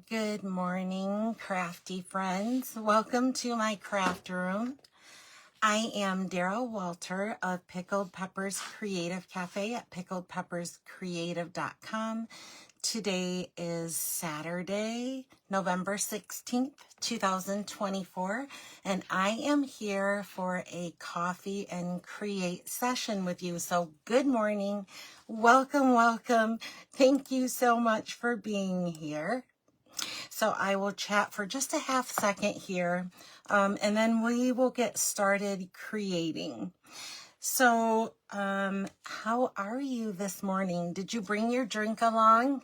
Good morning, crafty friends. Welcome to my craft room. I am Daryl Walter of Pickled Peppers Creative Cafe at pickledpepperscreative.com. Today is Saturday, November 16th, 2024, and I am here for a coffee and create session with you. So good morning. Welcome, welcome. Thank you so much for being here. So I will chat for just a half second here, and then we will get started creating. So how are you this morning? Did you bring your drink along?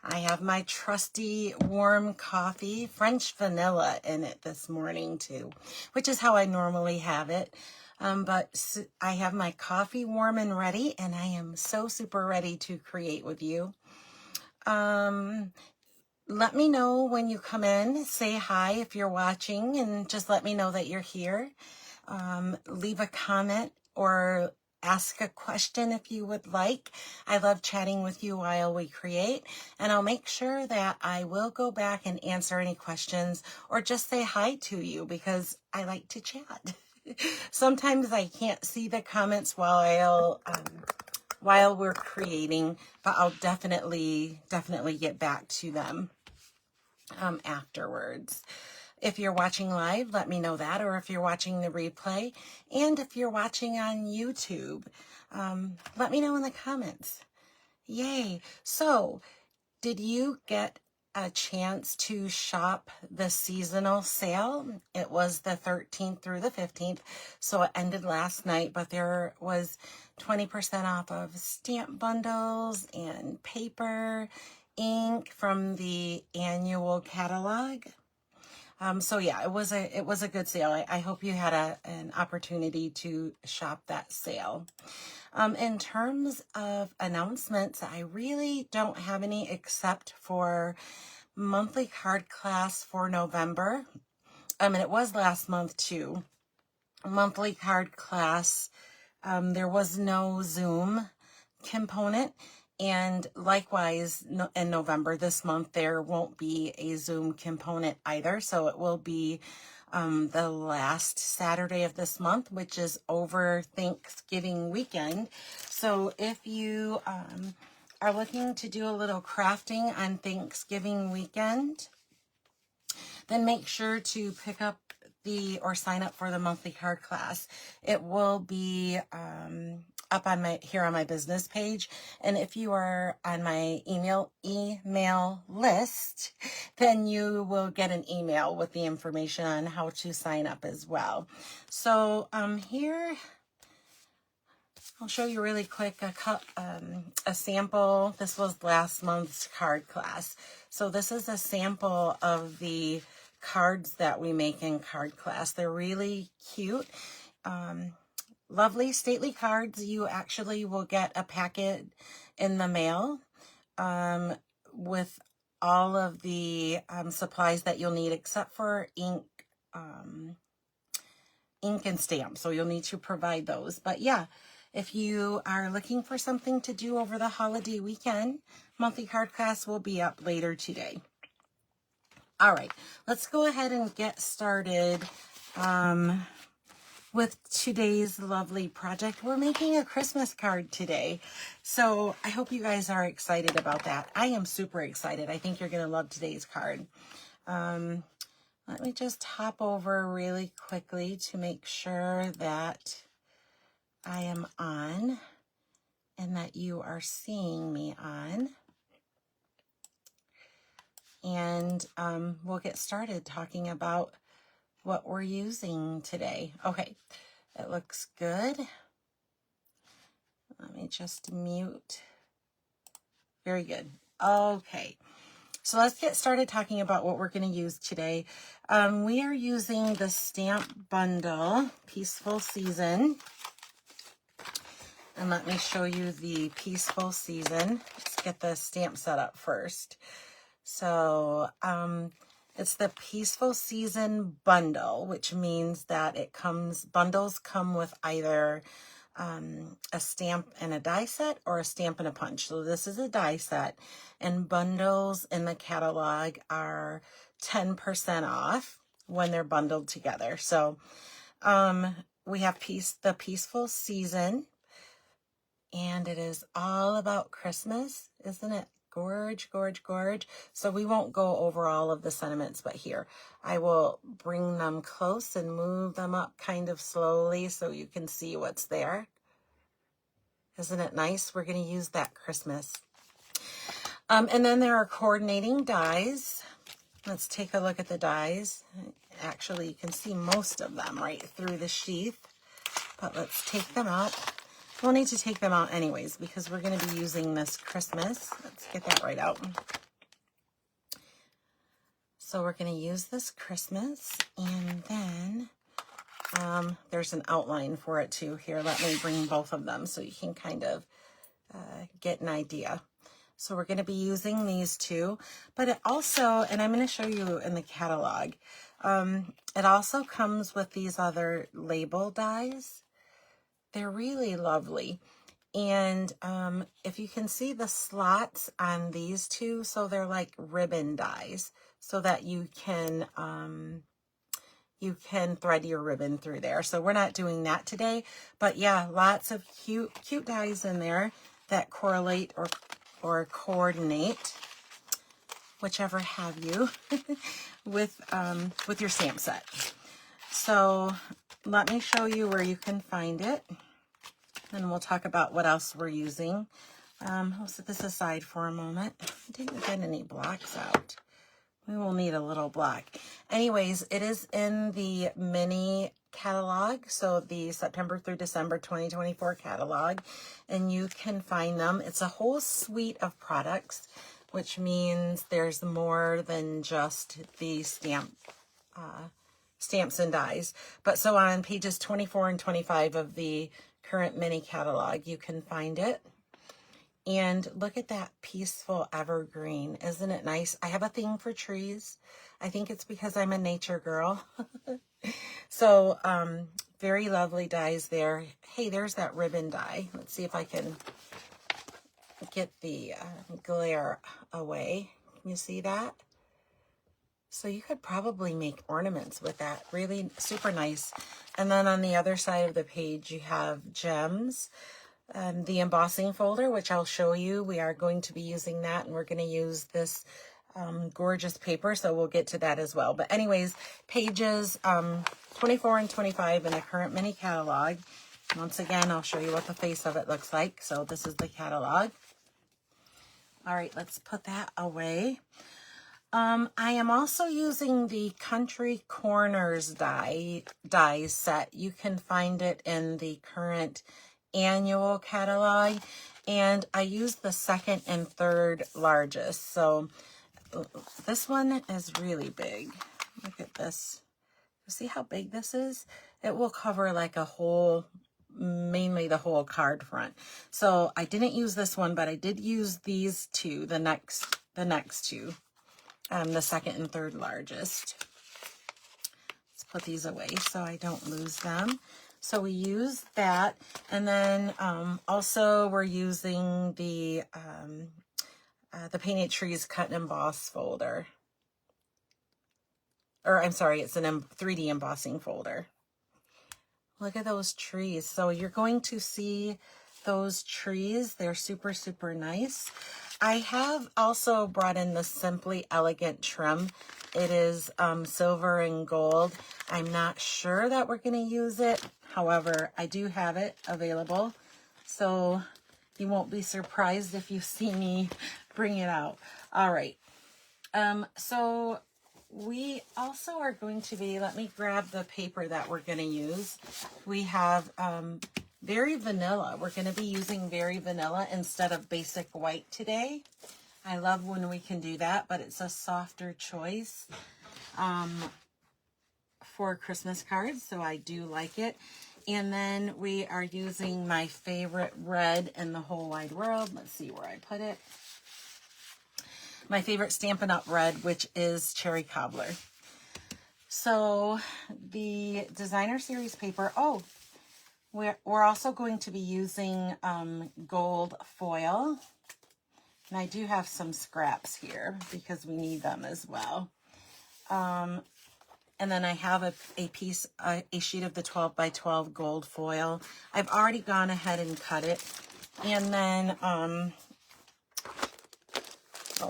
I have my trusty warm coffee, French vanilla in it this morning too, which is how I normally have it. But I have my coffee warm and ready, and I am so super ready to create with you. Let me know when you come in. Say hi if you're watching, and just let me know that you're here. Leave a comment or ask a question if you would like. I love chatting with you while we create, and I'll make sure that I will go back and answer any questions or just say hi to you because I like to chat. Sometimes I can't see the comments while we're creating, but I'll definitely get back to them afterwards. If you're watching live, let me know that, or if you're watching the replay, and if you're watching on YouTube, let me know in the comments. Yay. So, did you get a chance to shop the seasonal sale? It was the 13th through the 15th, so it ended last night, but there was 20% off of stamp bundles and paper, ink from the annual catalog. So yeah, it was a good sale. I hope you had an opportunity to shop that sale. In terms of announcements, I really don't have any except for monthly card class for November. And it was last month too. Monthly card class. There was no Zoom component. And likewise, in November, this month, there won't be a Zoom component either. So it will be the last Saturday of this month, which is over Thanksgiving weekend. So if you are looking to do a little crafting on Thanksgiving weekend, then make sure to pick up or sign up for the monthly card class. It will be up on my business page, and if you are on my email list, then you will get an email with the information on how to sign up as well. So here I'll show you really quick a sample. This was last month's card class. So this is a sample of the cards that we make in card class. They're really cute. Lovely, stately cards. You actually will get a packet in the mail with all of the supplies that you'll need except for ink and stamps. So you'll need to provide those. But yeah, if you are looking for something to do over the holiday weekend, monthly card class will be up later today. All right, let's go ahead and get started with today's lovely project. We're making a Christmas card today. So I hope you guys are excited about that. I am super excited. I think you're going to love today's card. Let me just hop over really quickly to make sure that I am on and that you are seeing me on. And we'll get started talking about what we're using today. Okay, it looks good. Let me just mute. Very good. Okay, so let's get started talking about what we're going to use today. We are using the stamp bundle, Peaceful Season. And let me show you the Peaceful Season. Let's get the stamp set up first. So it's the Peaceful Season bundle, which means that bundles come with either a stamp and a die set or a stamp and a punch. So this is a die set, and bundles in the catalog are 10% off when they're bundled together. So we have the Peaceful Season, and it is all about Christmas. Isn't it gorge, gorge, gorge? So we won't go over all of the sentiments, but here I will bring them close and move them up kind of slowly so you can see what's there. Isn't it nice? We're going to use that Christmas. And then there are coordinating dies. Let's take a look at the dies. Actually, you can see most of them right through the sheath, but let's take them out. We'll need to take them out anyways because we're going to be using this Christmas. Let's get that right out. So we're going to use this Christmas, and then there's an outline for it too. Here, let me bring both of them so you can kind of get an idea. So we're going to be using these two, but it also, and I'm going to show you in the catalog, it also comes with these other label dies. They're really lovely. And if you can see the slots on these two, so they're like ribbon dies so that you can thread your ribbon through there. So we're not doing that today, but yeah, lots of cute dies in there that correlate or coordinate, whichever have you, with your stamp set. So let me show you where you can find it, and we'll talk about what else we're using. I'll set this aside for a moment. I didn't get any blocks out. We will need a little block. Anyways, it is in the mini catalog, so the September through December 2024 catalog, and you can find them. It's a whole suite of products, which means there's more than just the stamps and dies. But so on pages 24 and 25 of the current mini catalog, you can find it. And look at that peaceful evergreen. Isn't it nice? I have a thing for trees. I think it's because I'm a nature girl. So, very lovely dies there. Hey, there's that ribbon die. Let's see if I can get the glare away. Can you see that? So you could probably make ornaments with that. Really super nice. And then on the other side of the page, you have gems. The embossing folder, which I'll show you. We are going to be using that, and we're going to use this gorgeous paper, so we'll get to that as well. But anyways, pages 24 and 25 in the current mini catalog. Once again, I'll show you what the face of it looks like. So this is the catalog. All right, let's put that away. I am also using the Country Corners die set. You can find it in the current annual catalog, and I use the second and third largest. So this one is really big. Look at this. You see how big this is? It will cover like a whole, mainly the whole card front. So I didn't use this one, but I did use these two, the next two, the second and third largest. Let's put these away so I don't lose them. So we use that, and then also we're using the Painted Trees Cut and Emboss folder. Or I'm sorry, it's an 3D embossing folder. Look at those trees. So you're going to see those trees. They're super, super nice. I have also brought in the Simply Elegant trim. It is silver and gold. I'm not sure that we're going to use it. However, I do have it available. So you won't be surprised if you see me bring it out. All right. So we also are going to be, let me grab the paper that we're going to use. We have Very Vanilla. We're going to be using Very Vanilla instead of Basic White today. I love when we can do that, but it's a softer choice for Christmas cards, so I do like it. And then we are using my favorite red in the whole wide world. Let's see where I put it. My favorite Stampin' Up! Red, which is Cherry Cobbler. So the Designer Series paper, oh, We're also going to be using gold foil. And I do have some scraps here because we need them as well. And then I have a sheet of the 12 by 12 gold foil. I've already gone ahead and cut it. And then, well,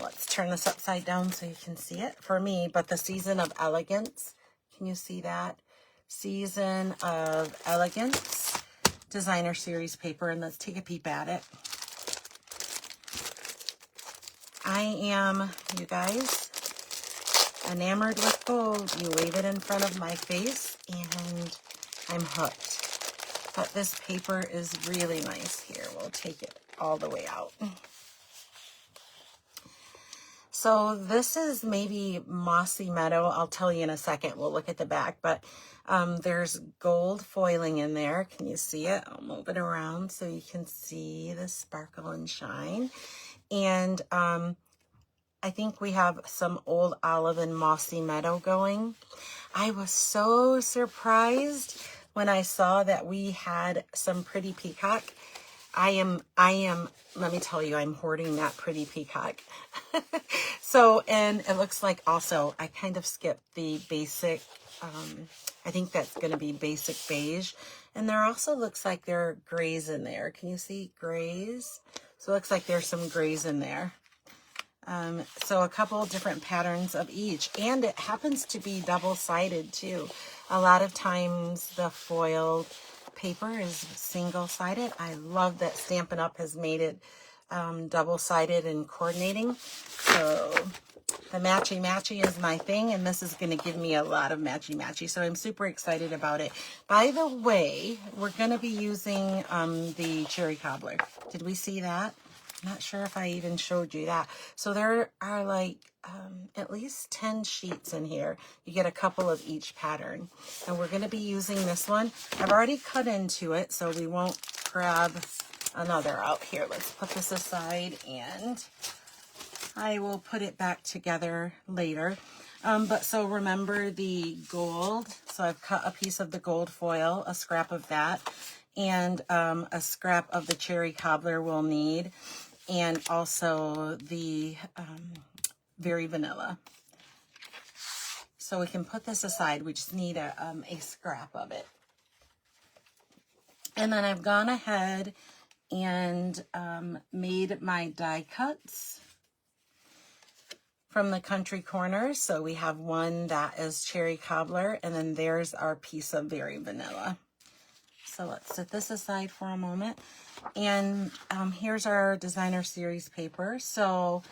let's turn this upside down so you can see it for me. But the Season of Elegance, can you see that? Season of Elegance designer series paper, and let's take a peep at it. I am, you guys, enamored with gold. You wave it in front of my face and I'm hooked. But this paper is really nice here. We'll take it all the way out. So this is maybe Mossy Meadow. I'll tell you in a second. We'll look at the back, but there's gold foiling in there. Can you see it? I'll move it around so you can see the sparkle and shine. And I think we have some Old Olive and Mossy Meadow going. I was so surprised when I saw that we had some Pretty Peacock. I am, let me tell you, I'm hoarding that Pretty Peacock. So, and it looks like also, I kind of skipped the basic, I think that's going to be basic beige. And there also looks like there are grays in there. Can you see grays? So it looks like there's some grays in there. So a couple different patterns of each. And it happens to be double-sided too. A lot of times the foil paper is single-sided. I love that Stampin' Up! Has made it double-sided and coordinating. So the matchy-matchy is my thing, and this is going to give me a lot of matchy-matchy. So I'm super excited about it. By the way, we're going to be using the cherry cobbler. Did we see that? I'm not sure if I even showed you that. So there are like at least 10 sheets in here. You get a couple of each pattern. And we're going to be using this one. I've already cut into it, so we won't grab another out here. Let's put this aside and I will put it back together later. But so remember the gold. So I've cut a piece of the gold foil, a scrap of that, and a scrap of the cherry cobbler we'll need. And also the Very Vanilla. So we can put this aside. We just need a scrap of it. And then I've gone ahead and made my die cuts from the Country Corner. So we have one that is cherry cobbler, and then there's our piece of Very Vanilla. So let's set this aside for a moment. And here's our designer series paper. So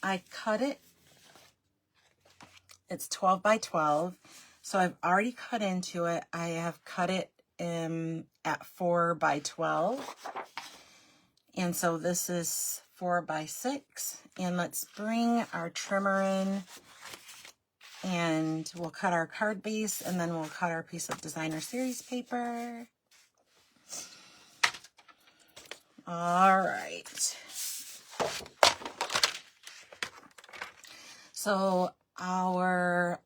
I cut it. It's 12 by 12. So I've already cut into it. I have cut it at 4 by 12. And so this is 4 by 6. And let's bring our trimmer in. And we'll cut our card base, and then we'll cut our piece of designer series paper. All right. So our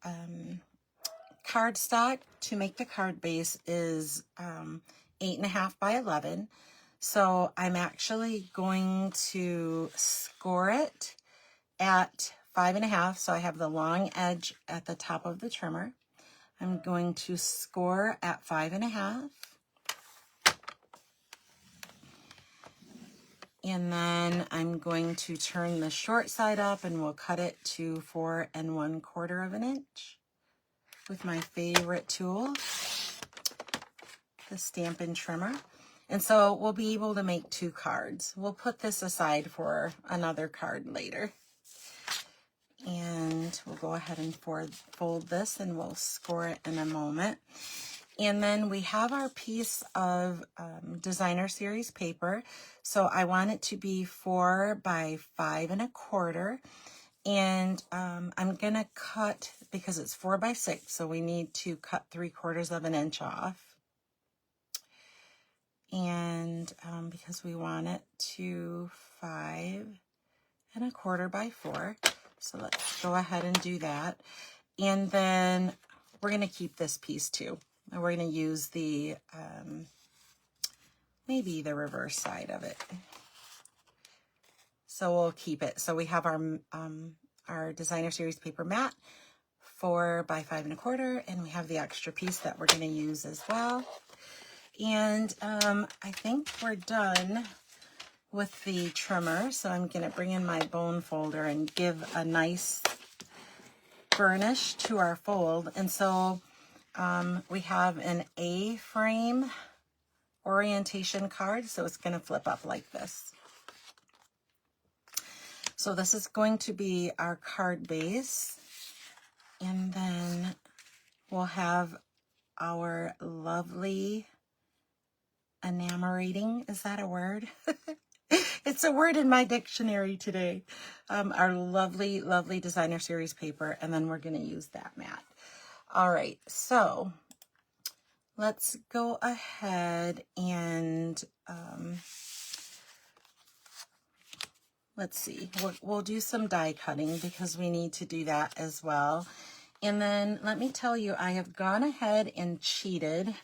cardstock to make the card base is 8.5 by 11. So I'm actually going to score it at 5.5. So I have the long edge at the top of the trimmer. I'm going to score at 5.5. And then I'm going to turn the short side up, and we'll cut it to 4 1/4 inch with my favorite tool, the Stampin' trimmer. And so we'll be able to make 2 cards. We'll put this aside for another card later. And we'll go ahead and fold this, and we'll score it in a moment. And then we have our piece of designer series paper. So I want it to be 4 by 5 1/4. And I'm gonna cut, because it's 4 by 6, so we need to cut 3/4 inch off. And because we want it to 5 1/4 by 4. So let's go ahead and do that. And then we're going to keep this piece too. And we're going to use the, maybe the reverse side of it. So we'll keep it. So we have our designer series paper mat, 4 by 5 1/4, and we have the extra piece that we're going to use as well. And I think we're done with the trimmer. So I'm going to bring in my bone folder and give a nice burnish to our fold. And so we have an A-frame orientation card. So it's going to flip up like this. So this is going to be our card base. And then we'll have our lovely enamorating, is that a word? It's a word in my dictionary today. Our lovely, lovely designer series paper, and then we're going to use that mat. All right, so let's go ahead and let's see. We'll do some die cutting because we need to do that as well. And then let me tell you, I have gone ahead and cheated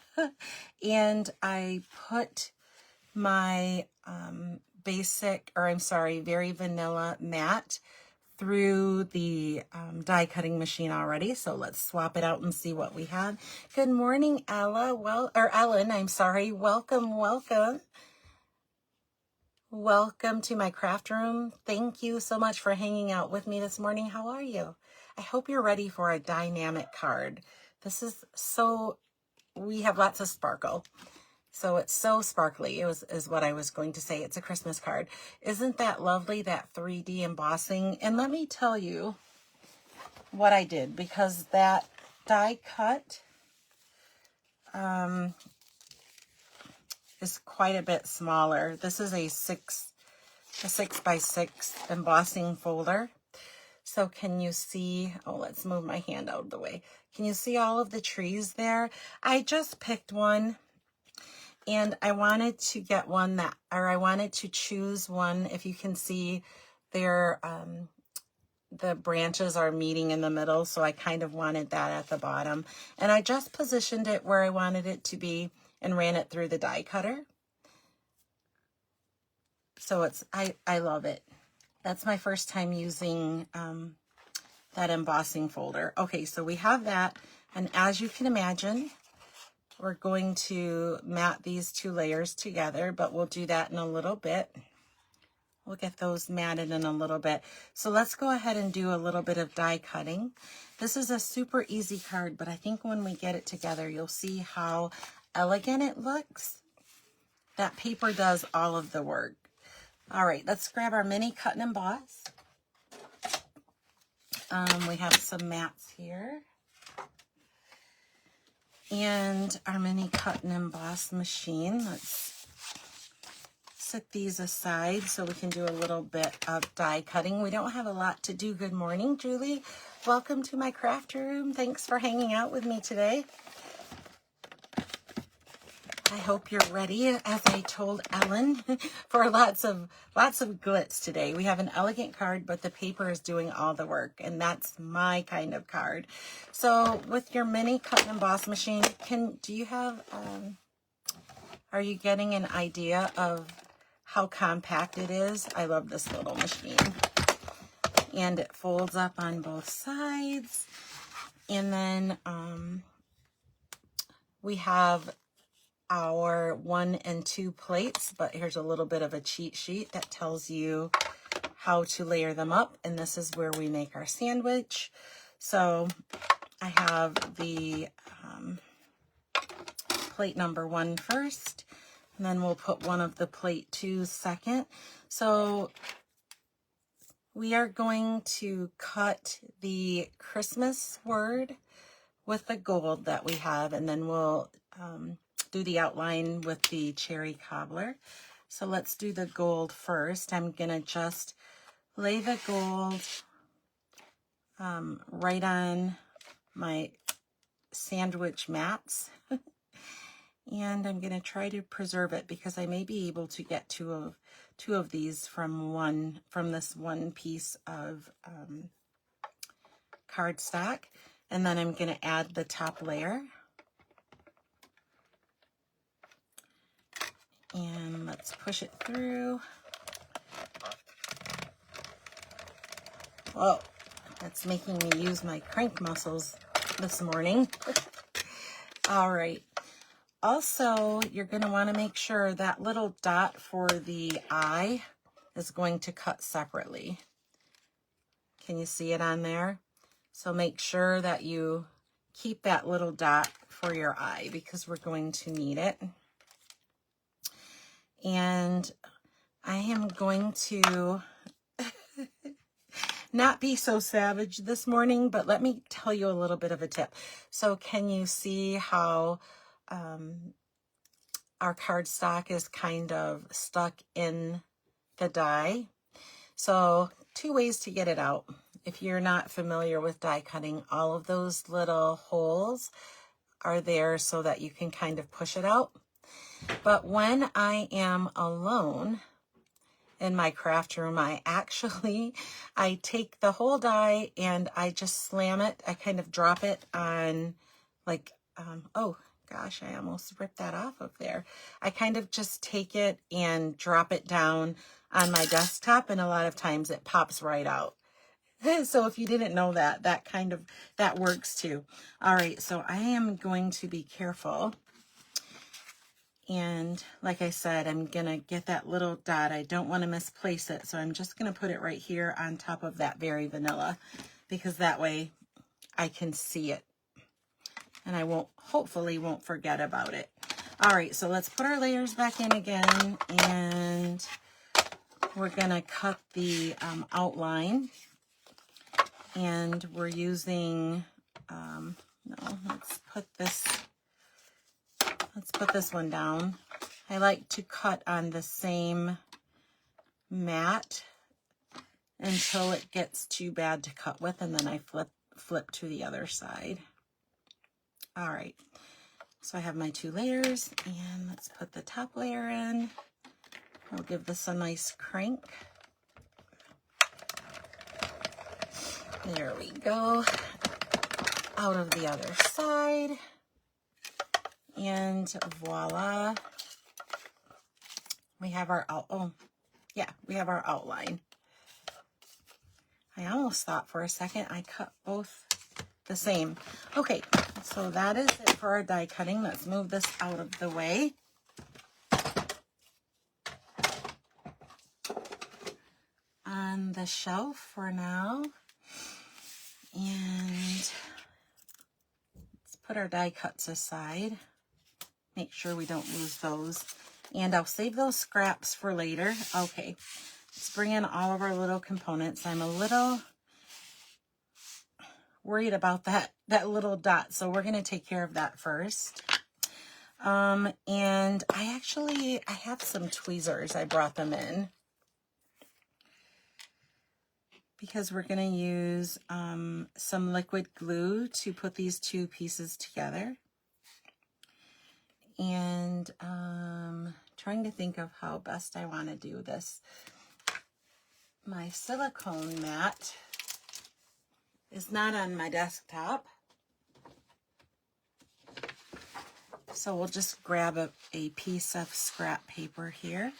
and I put my very vanilla matte through the die cutting machine already. So let's swap it out and see what we have. Good morning, Ella. Ellen, I'm sorry. Welcome, welcome. Welcome to my craft room. Thank you so much for hanging out with me this morning. How are you? I hope you're ready for a dynamic card. We have lots of sparkle. So it's so sparkly, is what I was going to say. It's a Christmas card. Isn't that lovely, that 3D embossing? And let me tell you what I did, because that die cut is quite a bit smaller. This is a 6 by 6 embossing folder. So can you see, let's move my hand out of the way. Can you see all of the trees there? I just picked one. And I wanted to get one I wanted to choose one. If you can see there, the branches are meeting in the middle. So I kind of wanted that at the bottom. And I just positioned it where I wanted it to be and ran it through the die cutter. So I love it. That's my first time using that embossing folder. Okay, so we have that. And as you can imagine, we're going to mat these 2 layers together, but we'll do that in a little bit. We'll get those matted in a little bit. So let's go ahead and do a little bit of die cutting. This is a super easy card, but I think when we get it together, you'll see how elegant it looks. That paper does all of the work. All right, let's grab our mini cut and emboss. We have some mats here. And our mini cut and emboss machine. Let's set these aside so we can do a little bit of die cutting. We don't have a lot to do. Good morning, Julie. Welcome to my craft room. Thanks for hanging out with me today. I hope you're ready, as I told Ellen, for lots of glitz today. We have an elegant card, but the paper is doing all the work, and that's my kind of card. So with your mini cut and emboss machine, do you have, are you getting an idea of how compact it is? I love this little machine. And it folds up on both sides. And then we have our 1 and 2 plates, but here's a little bit of a cheat sheet that tells you how to layer them up, and this is where we make our sandwich. So I have the plate number 1 first, and then we'll put one of the plate 2 second. So we are going to cut the Christmas word with the gold that we have, and then we'll do the outline with the cherry cobbler. So let's do the gold first. I'm gonna just lay the gold right on my sandwich mats. And I'm gonna try to preserve it because I may be able to get two of these from this one piece of cardstock. And then I'm gonna add the top layer. And let's push it through. Whoa, that's making me use my crank muscles this morning. All right. Also, you're going to want to make sure that little dot for the eye is going to cut separately. Can you see it on there? So make sure that you keep that little dot for your eye because we're going to need it. And I am going to not be so savage this morning, but let me tell you a little bit of a tip. So can you see how our cardstock is kind of stuck in the die? So 2 ways to get it out. If you're not familiar with die cutting, all of those little holes are there so that you can kind of push it out. But when I am alone in my craft room, I take the whole die and I just slam it. I kind of drop it on like, oh gosh, I almost ripped that off of there. I kind of just take it and drop it down on my desktop, and a lot of times it pops right out. So if you didn't know that, that works too. All right, so I am going to be careful. And like I said, I'm going to get that little dot. I don't want to misplace it, so I'm just going to put it right here on top of that Very Vanilla, because that way I can see it. And I hopefully won't forget about it. All right, so let's put our layers back in again, and we're going to cut the outline. And we're using, let's put this one down. I like to cut on the same mat until it gets too bad to cut with, and then I flip to the other side. All right, so I have my 2 layers, and let's put the top layer in. I'll give this a nice crank. There we go. Out of the other side. And voila. We have our we have our outline. I almost thought for a second I cut both the same. Okay, so that is it for our die cutting. Let's move this out of the way. On the shelf for now. And let's put our die cuts aside. Make sure we don't lose those. And I'll save those scraps for later. Okay, let's bring in all of our little components. I'm a little worried about that little dot, so we're going to take care of that first. And I have some tweezers. I brought them in because we're going to use some liquid glue to put these 2 pieces together. And trying to think of how best I want to do this. My silicone mat is not on my desktop, so we'll just grab a piece of scrap paper here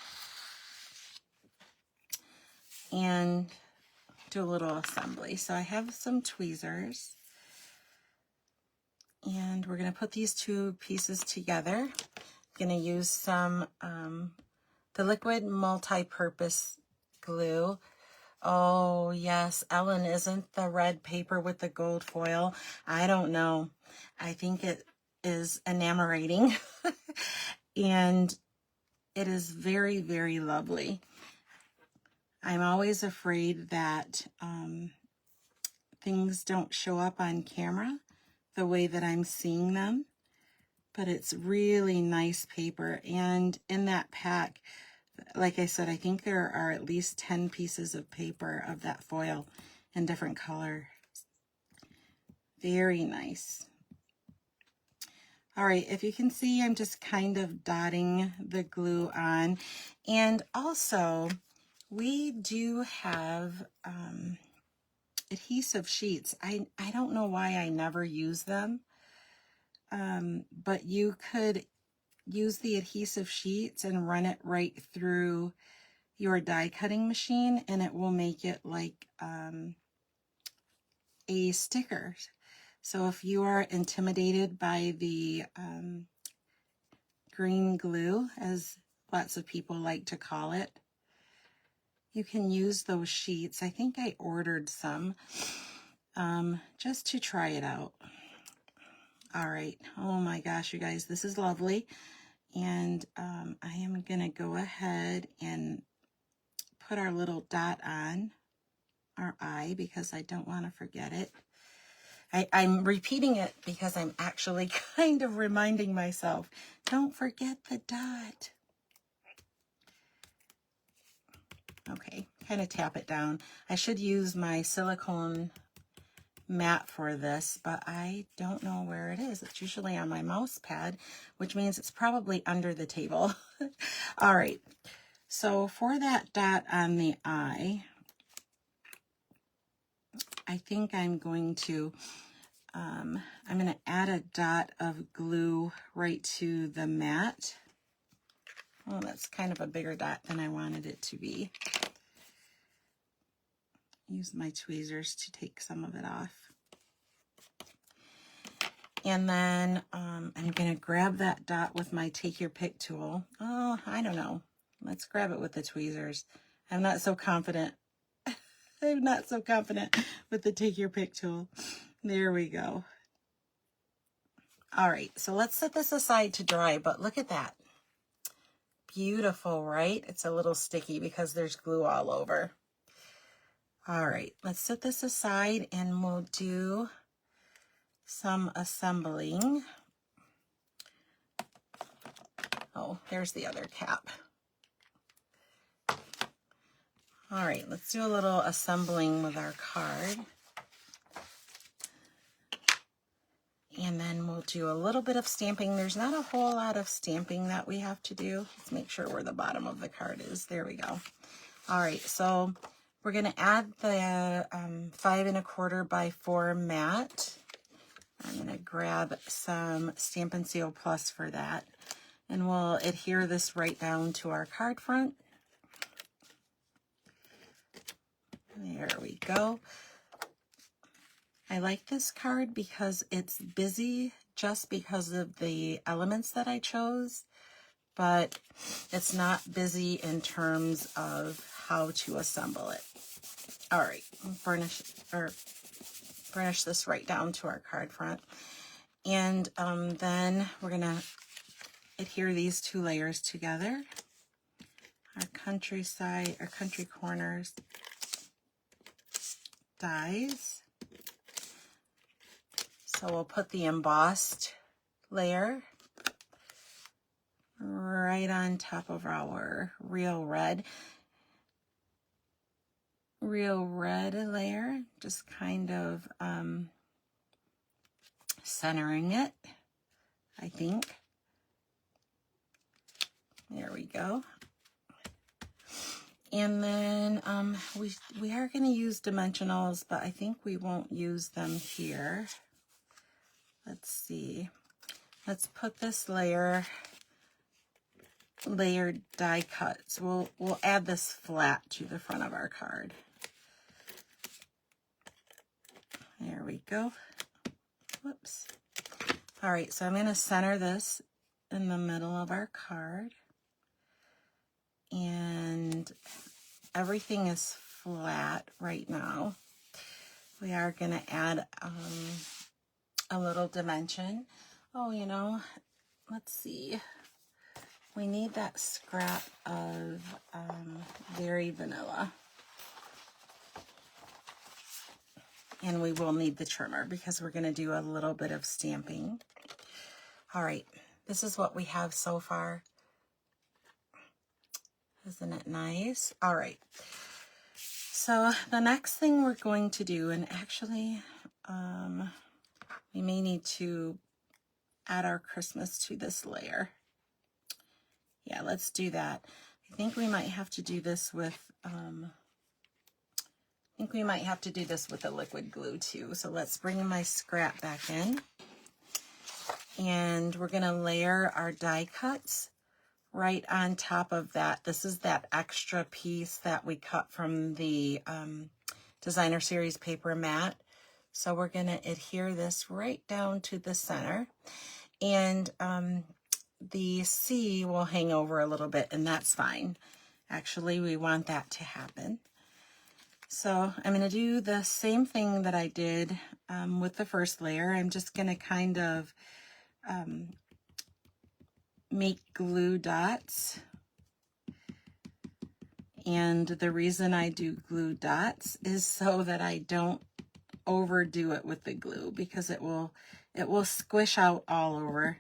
and do a little assembly. So I have some tweezers, and we're going to put these 2 pieces together. I'm going to use some the liquid multi-purpose glue. Oh yes, Ellen, isn't the red paper with the gold foil? I don't know. I think it is enamorating and it is very, very lovely. I'm always afraid that things don't show up on camera the way that I'm seeing them, but it's really nice paper. And in that pack, like I said, I think there are at least 10 pieces of paper of that foil in different colors. Very nice. All right, if you can see, I'm just kind of dotting the glue on. And also, we do have adhesive sheets. I don't know why I never use them, but you could use the adhesive sheets and run it right through your die cutting machine, and it will make it like a sticker. So if you are intimidated by the green glue, as lots of people like to call it, you can use those sheets. I think I ordered some just to try it out. All right. Oh my gosh, you guys, this is lovely. And I am going to go ahead and put our little dot on our eye because I don't want to forget it. I'm repeating it because I'm actually kind of reminding myself, don't forget the dot. Okay, kind of tap it down. I should use my silicone mat for this, but I don't know where it is. It's usually on my mouse pad, which means it's probably under the table. All right, so for that dot on the eye, I think I'm going to add a dot of glue right to the mat. Oh, that's kind of a bigger dot than I wanted it to be. Use my tweezers to take some of it off. And then I'm going to grab that dot with my take your pick tool. Oh, I don't know. Let's grab it with the tweezers. I'm not so confident. I'm not so confident with the take your pick tool. There we go. All right, so let's set this aside to dry, but look at that. Beautiful, right? It's a little sticky because there's glue all over. All right, let's set this aside and we'll do some assembling. Oh, there's the other cap. All right, let's do a little assembling with our card. And then we'll do a little bit of stamping. There's not a whole lot of stamping that we have to do. Let's make sure where the bottom of the card is. There we go. All right, so we're going to add the 5 1/4 by 4 mat. I'm going to grab some Stampin' Seal Plus for that. And we'll adhere this right down to our card front. There we go. I like this card because it's busy just because of the elements that I chose, but it's not busy in terms of how to assemble it. All right, burnish this right down to our card front. And then we're gonna adhere these 2 layers together. Our country corners dies. So we'll put the embossed layer right on top of our real red layer, just kind of centering it, I think. There we go. And then we are going to use dimensionals, but I think we won't use them here. Let's see. Let's put this layered die cuts. We'll add this flat to the front of our card. There we go. Whoops. All right, so I'm going to center this in the middle of our card. And everything is flat right now. We are going to add a little dimension. Oh, you know, let's see. We need that scrap of Very Vanilla. And we will need the trimmer because we're going to do a little bit of stamping. All right, this is what we have so far. Isn't it nice? All right. So the next thing we're going to do, and actually we may need to add our Christmas to this layer. Yeah, let's do that. I think we might have to do this with the liquid glue too. So let's bring my scrap back in. And we're going to layer our die cuts right on top of that. This is that extra piece that we cut from the Designer Series paper mat. So we're going to adhere this right down to the center. And the C will hang over a little bit, and that's fine. Actually, we want that to happen. So I'm going to do the same thing that I did with the first layer. I'm just going to kind of make glue dots. And the reason I do glue dots is so that I don't overdo it with the glue, because it will squish out all over,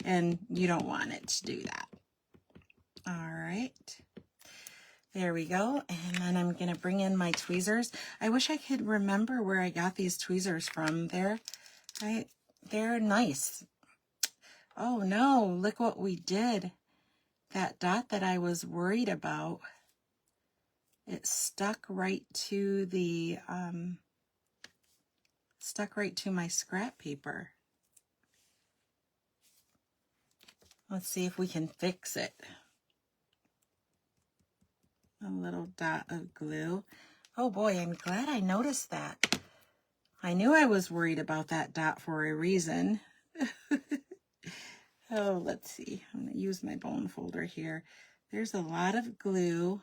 and you don't want it to do that. All right. There we go. And then I'm going to bring in my tweezers. I wish I could remember where I got these tweezers from. They're nice. Oh no, look what we did. That dot that I was worried about, it stuck right to the, my scrap paper. Let's see if we can fix it. A little dot of glue. Oh boy, I'm glad I noticed that. I knew I was worried about that dot for a reason. Oh, let's see. I'm going to use my bone folder here. There's a lot of glue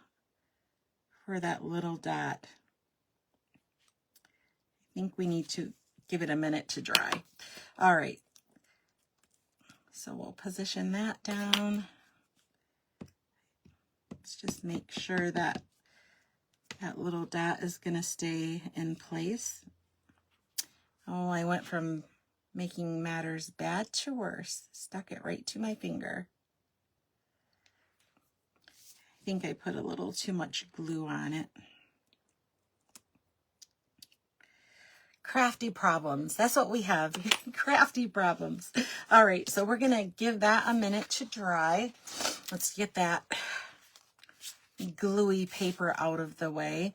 for that little dot. I think we need to give it a minute to dry. All right. So we'll position that down. Let's just make sure that that little dot is going to stay in place. Oh, I went from making matters bad to worse. Stuck it right to my finger. I think I put a little too much glue on it. Crafty problems. That's what we have. Crafty problems. All right, so we're going to give that a minute to dry. Let's get that gluey paper out of the way.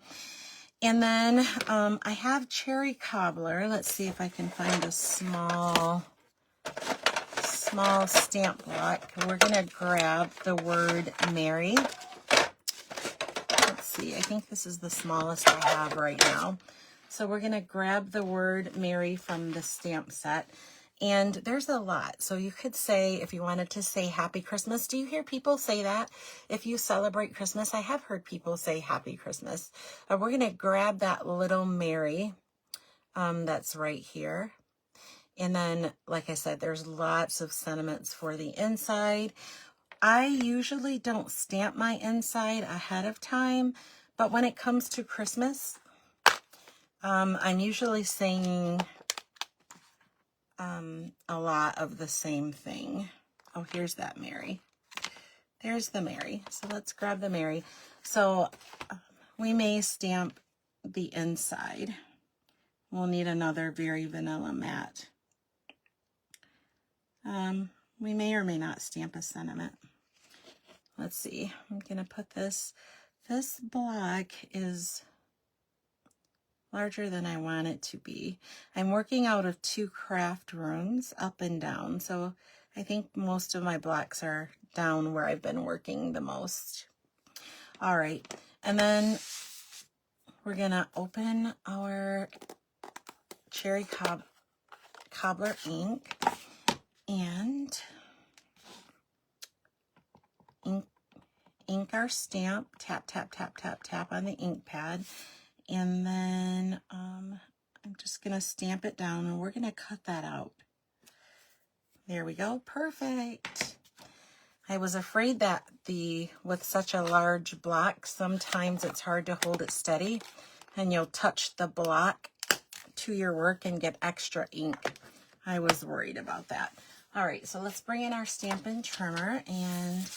And then I have cherry cobbler. Let's see if I can find a small stamp block. We're going to grab the word Mary. Let's see, I think this is the smallest I have right now. So we're going to grab the word Mary from the stamp set. And there's a lot. So you could say, if you wanted to say Happy Christmas, do you hear people say that? If you celebrate Christmas, I have heard people say Happy Christmas. We're going to grab that little Mary that's right here. And then, like I said, there's lots of sentiments for the inside. I usually don't stamp my inside ahead of time, but when it comes to Christmas, I'm usually saying a lot of the same thing. Oh, here's that Mary. There's the Mary. So let's grab the Mary. So we may stamp the inside. We'll need another very vanilla matte. We may or may not stamp a sentiment. Let's see. I'm going to put this block is larger than I want it to be. I'm working out of 2 craft rooms, up and down, so I think most of my blocks are down where I've been working the most. All right, and then we're gonna open our cherry cobbler ink and ink our stamp, tap, tap, tap, tap, tap on the ink pad. And then I'm just going to stamp it down, and we're going to cut that out. There we go. Perfect. I was afraid that with such a large block, sometimes it's hard to hold it steady, and you'll touch the block to your work and get extra ink. I was worried about that. All right, so let's bring in our Stampin' trimmer, and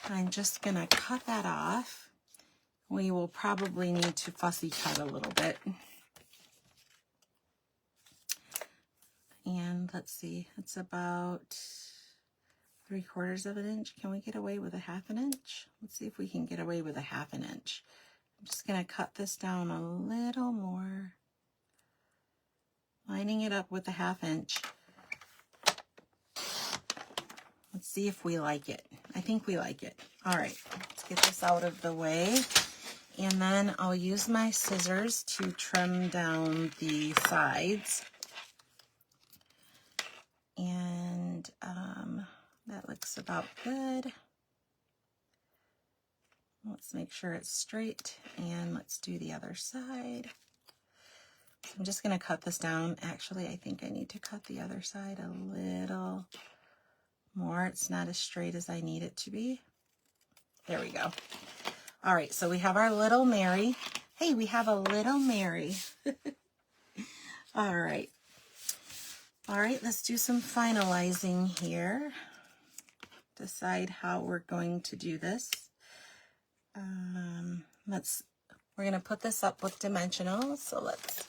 I'm just going to cut that off. We will probably need to fussy cut a little bit. And let's see, it's about 3/4 of an inch. Can we get away with a 1/2 inch? Let's see if we can get away with a 1/2 inch. I'm just going to cut this down a little more, lining it up with a 1/2 inch. Let's see if we like it. I think we like it. All right, let's get this out of the way. And then I'll use my scissors to trim down the sides. And that looks about good. Let's make sure it's straight, and let's do the other side. So I'm just going to cut this down. Actually, I think I need to cut the other side a little more. It's not as straight as I need it to be. There we go. All right, so we have our little Mary. Hey, we have a little Mary. All right. All right, let's do some finalizing here. Decide how we're going to do this. We're going to put this up with dimensionals. So let's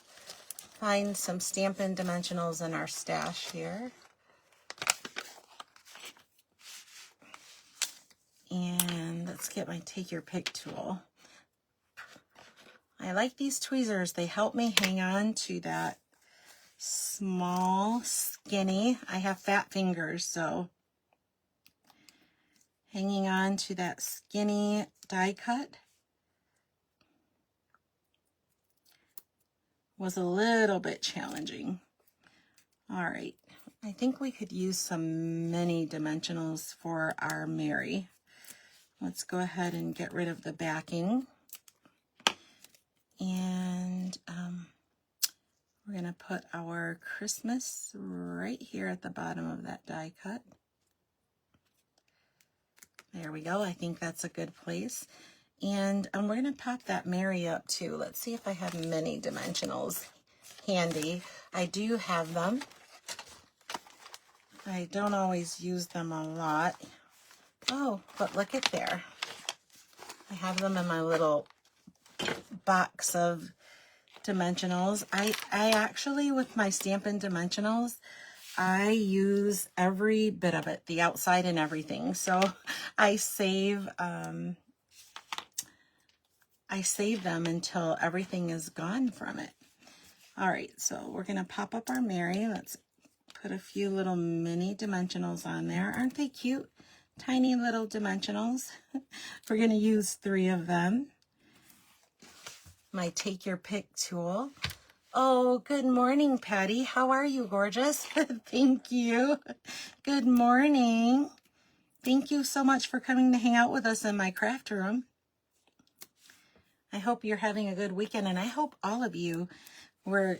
find some Stampin' dimensionals in our stash here. And let's get my Take Your Pick tool. I like these tweezers. They help me hang on to that small, skinny. I have fat fingers, so hanging on to that skinny die cut was a little bit challenging. All right, I think we could use some mini dimensionals for our Mary. Let's go ahead and get rid of the backing. And we're going to put our Christmas right here at the bottom of that die cut. There we go. I think that's a good place. And we're going to pop that Mary up too. Let's see if I have mini dimensionals handy. I do have them. I don't always use them a lot. Oh, but look at there. I have them in my little box of dimensionals. I actually, with my Stampin' dimensionals, I use every bit of it, the outside and everything. So I save them until everything is gone from it. All right, so we're going to pop up our Mary. Let's put a few little mini dimensionals on there. Aren't they cute? Tiny little dimensionals. We're going to use 3 of them. My Take Your Pick tool. Oh, good morning, Patty. How are you, gorgeous? Thank you. Good morning. Thank you so much for coming to hang out with us in my craft room. I hope you're having a good weekend, and I hope all of you were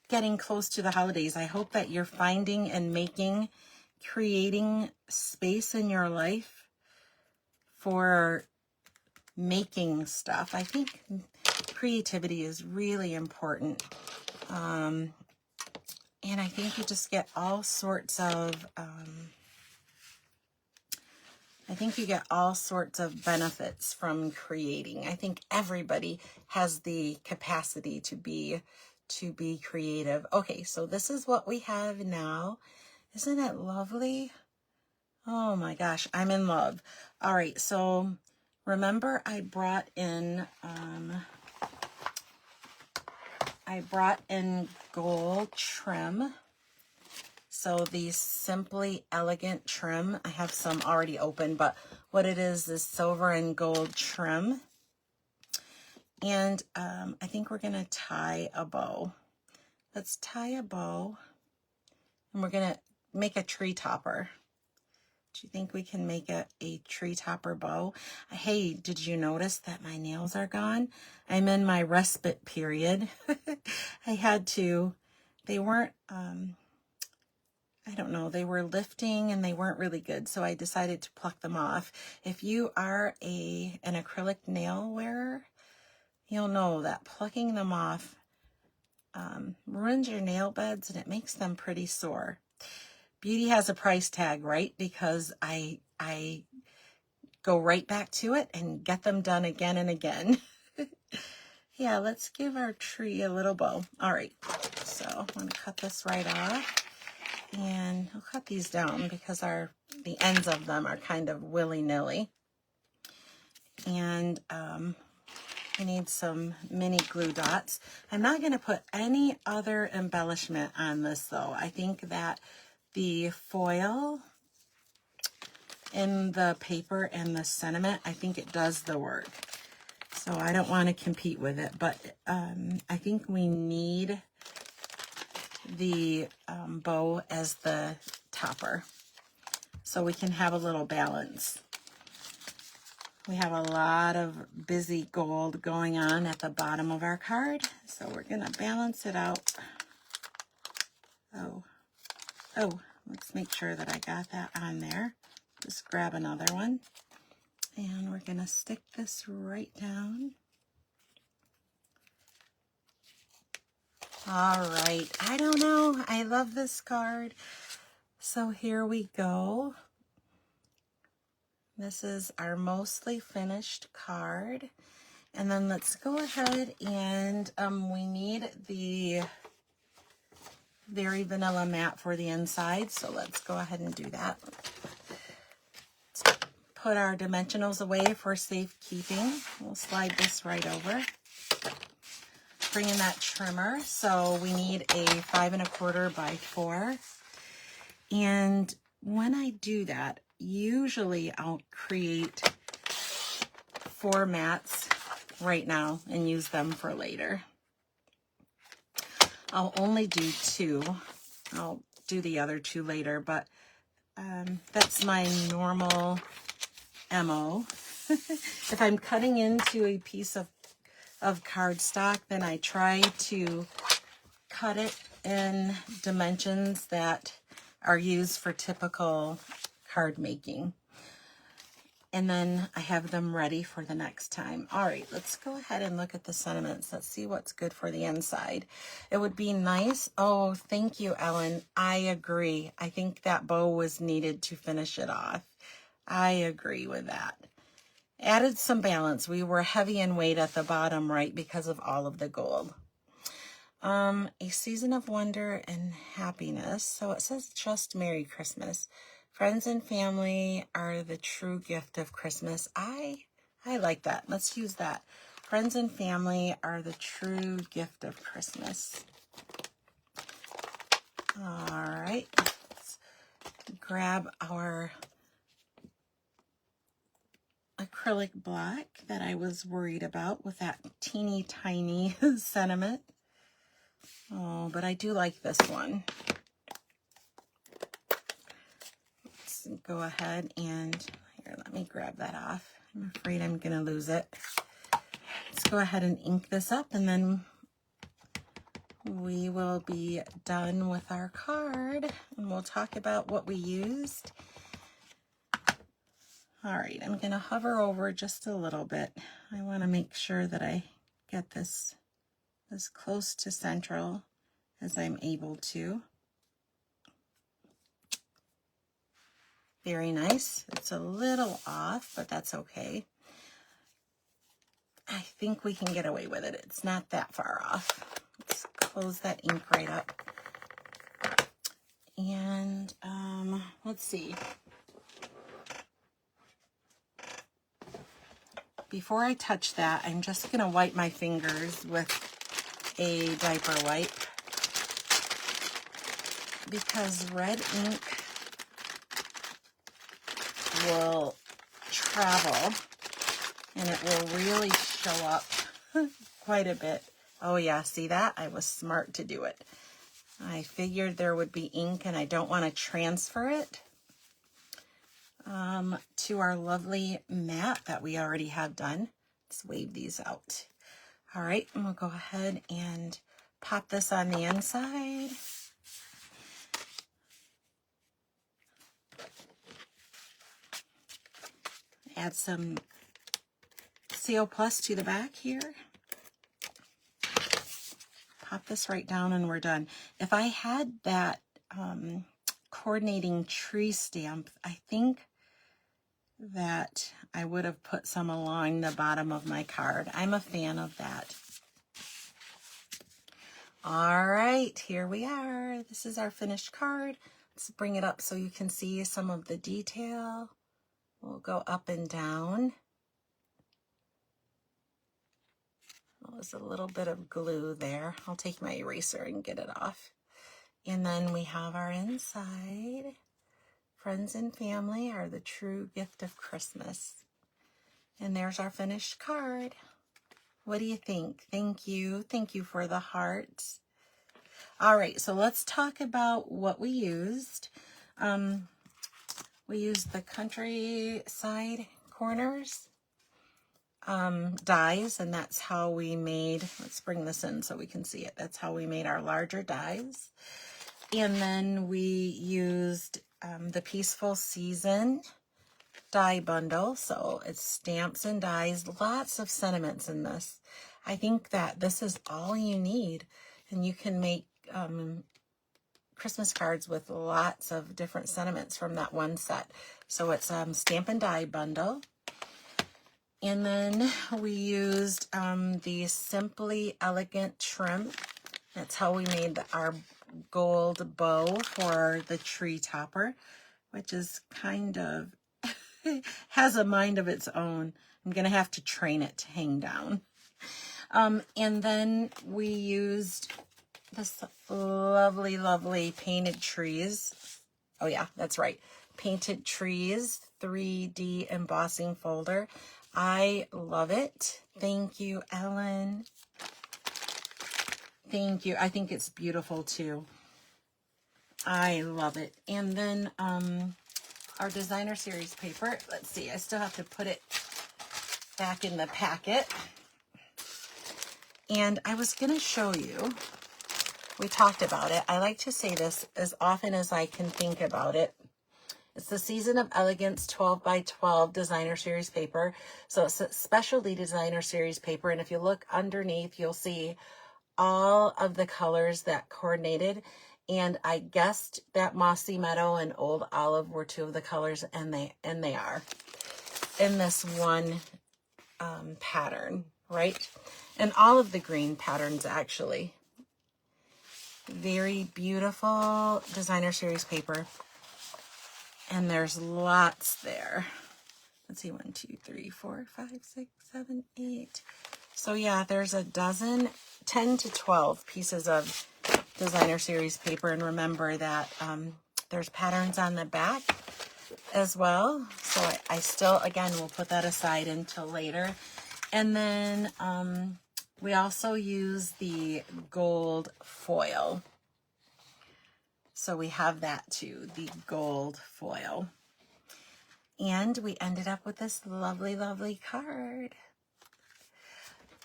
getting close to the holidays. I hope that you're finding and creating space in your life for making stuff. I think creativity is really important. And I think you just get all sorts of, benefits from creating. I think everybody has the capacity to be creative. Okay, so this is what we have now. Isn't it lovely? Oh my gosh, I'm in love. All right, so remember I brought in gold trim. So the Simply Elegant trim, I have some already open, but what it is silver and gold trim. And I think we're gonna tie a bow. Let's tie a bow, and we're gonna make a tree topper. Do you think we can make a tree topper bow? Hey, did you notice that my nails are gone? I'm in my respite period. I had to, they weren't, I don't know, they were lifting and they weren't really good, so I decided to pluck them off. If you are an acrylic nail wearer, you'll know that plucking them off ruins your nail beds, and it makes them pretty sore. Beauty has a price tag, right? Because I go right back to it and get them done again and again. Yeah, let's give our tree a little bow. All right, so I'm going to cut this right off. And I'll cut these down because the ends of them are kind of willy-nilly. And I need some mini glue dots. I'm not going to put any other embellishment on this, though. I think that the foil in the paper and the sentiment, I think it does the work. So I don't want to compete with it, but I think we need the bow as the topper so we can have a little balance. We have a lot of busy gold going on at the bottom of our card, so we're going to balance it out. Oh, let's make sure that I got that on there. Just grab another one, and we're going to stick this right down. All right, I don't know. I love this card. So here we go. This is our mostly finished card. And then let's go ahead and we need the Very Vanilla matte for the inside. So let's go ahead and do that. Let's put our dimensionals away for safekeeping. We'll slide this right over. Bring in that trimmer. So we need a 5 1/4 by 4. And when I do that, usually I'll create 4 mats right now and use them for later. I'll only do 2. I'll do the other 2 later, but that's my normal MO. If I'm cutting into a piece of cardstock, then I try to cut it in dimensions that are used for typical card making. And then I have them ready for the next time. All right, let's go ahead and look at the sentiments. Let's see what's good for the inside. It would be nice. Oh, thank you, Ellen. I agree. I think that bow was needed to finish it off. I agree with that. Added some balance. We were heavy in weight at the bottom, right, because of all of the gold. A season of wonder and happiness. So it says just Merry Christmas. Friends and family are the true gift of Christmas. I like that. Let's use that. Friends and family are the true gift of Christmas. All right. Let's grab our acrylic block that I was worried about with that teeny tiny sentiment. Oh, but I do like this one. Let's go ahead and, here, let me grab that off. I'm afraid I'm going to lose it. Let's go ahead and ink this up, and then we will be done with our card, and we'll talk about what we used. All right, I'm going to hover over just a little bit. I want to make sure that I get this as close to central as I'm able to. Very nice. It's a little off, but that's okay. I think we can get away with it. It's not that far off. Let's close that ink right up. And let's see. Before I touch that, I'm just going to wipe my fingers with a diaper wipe, because red ink will travel and it will really show up quite a bit. Oh yeah, see that? I was smart to do it. I figured there would be ink and I don't want to transfer it to our lovely mat that we already have done. Let's wave these out. All right, and we'll go ahead and pop this on the inside. Add some CO Plus to the back here. Pop this right down and we're done. If I had that coordinating tree stamp, I think that I would have put some along the bottom of my card. I'm a fan of that. All right, here we are. This is our finished card. Let's bring it up so you can see some of the detail. We'll go up and down. Oh, there's a little bit of glue there. I'll take my eraser and get it off. And then we have our inside. Friends and family are the true gift of Christmas. And there's our finished card. What do you think? Thank you. Thank you for the hearts. All right, so let's talk about what we used. We used the Countryside Corners dies, and that's how we made, let's bring this in so we can see it. That's how we made our larger dies. And then we used the Peaceful Season die bundle. So it's stamps and dies, lots of sentiments in this. I think that this is all you need, and you can make Christmas cards with lots of different sentiments from that one set. So it's stamp and die bundle. And then we used the Simply Elegant trim. That's how we made our gold bow for the tree topper, which is kind of has a mind of its own. I'm gonna have to train it to hang down. And then we used this lovely, lovely painted trees. Oh yeah, that's right. Painted trees 3D embossing folder. I love it. Thank you, Ellen. Thank you. I think it's beautiful too. I love it. And then our designer series paper. Let's see. I still have to put it back in the packet. And I was going to show you. We talked about it. I like to say this as often as I can think about it. It's the Season of Elegance 12 by 12 designer series paper. So it's a specialty designer series paper. And if you look underneath, you'll see all of the colors that coordinated. And I guessed that Mossy Meadow and Old Olive were two of the colors, and they are in this one pattern, right? And all of the green patterns, actually. Very beautiful designer series paper. And there's lots there. Let's see, 1, 2, 3, 4, 5, 6, 7, 8. So yeah, there's a dozen, 10 to 12 pieces of designer series paper. And remember that there's patterns on the back as well. So I still, again, we'll put that aside until later. And then we also use the gold foil. So we have that too, the gold foil. And we ended up with this lovely, lovely card.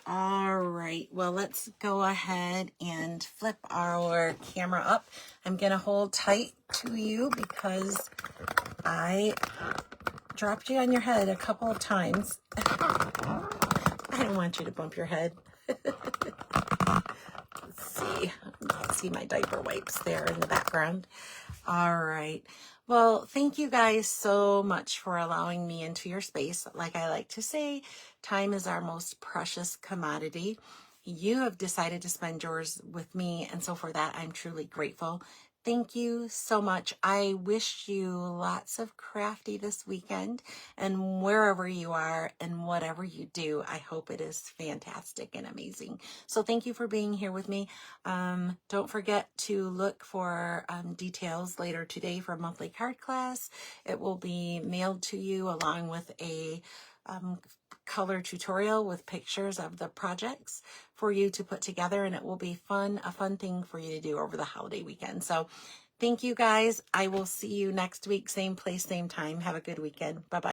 All right, well, let's go ahead and flip our camera up. I'm gonna hold tight to you because I dropped you on your head a couple of times. I don't want you to bump your head. Let's see. You can see my diaper wipes there in the background. All right. Well, thank you guys so much for allowing me into your space. Like I like to say, time is our most precious commodity. You have decided to spend yours with me, and so for that, I'm truly grateful. Thank you so much. I wish you lots of crafty this weekend, and wherever you are and whatever you do, I hope it is fantastic and amazing. So thank you for being here with me. Don't forget to look for details later today for monthly card class. It will be mailed to you along with a color tutorial with pictures of the projects for you to put together, and it will be a fun thing for you to do over the holiday weekend. So thank you guys. I will see you next week, same place, same time. Have a good weekend. Bye-bye.